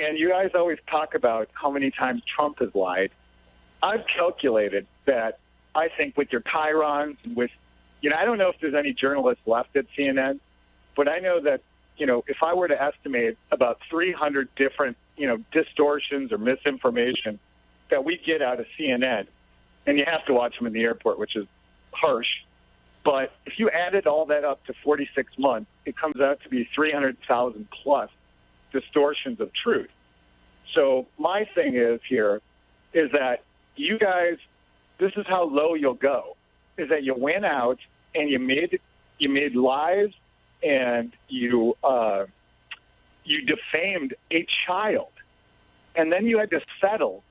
And you guys always talk about how many times Trump has lied. I've calculated that I think with your chyrons, with, I don't know if there's any journalists left at CNN, but I know that, if I were to estimate about 300 different, distortions or misinformation that we get out of CNN, and you have to watch them in the airport, which is harsh. But if you added all that up to 46 months, it comes out to be 300,000 plus distortions of truth. So my thing is that you guys, this is how low you'll go, is that you went out and you made lies and you defamed a child. And then you had to settle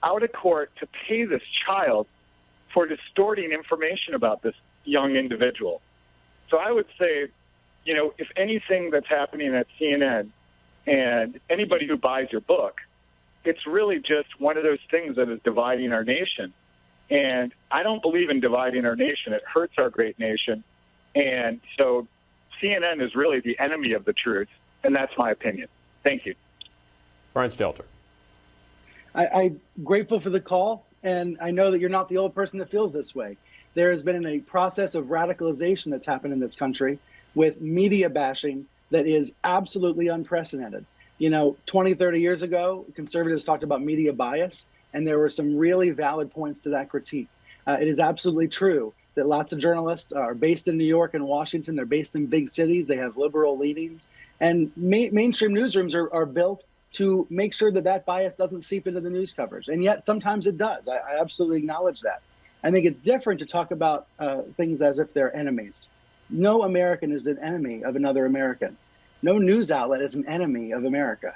out of court to pay this child for distorting information about this young individual. So I would say, if anything that's happening at CNN and anybody who buys your book, it's really just one of those things that is dividing our nation. And I don't believe in dividing our nation. It hurts our great nation. And so CNN is really the enemy of the truth. And that's my opinion. Thank you. Brian Stelter. I'm grateful for the call, and I know that you're not the only person that feels this way. There has been a process of radicalization that's happened in this country with media bashing that is absolutely unprecedented. 20, 30 years ago, conservatives talked about media bias, and there were some really valid points to that critique. It is absolutely true that lots of journalists are based in New York and Washington. They're based in big cities. They have liberal leanings. And mainstream newsrooms are built to make sure that bias doesn't seep into the news coverage. And yet sometimes it does. I absolutely acknowledge that. I think it's different to talk about things as if they're enemies. No American is an enemy of another American. No news outlet is an enemy of America.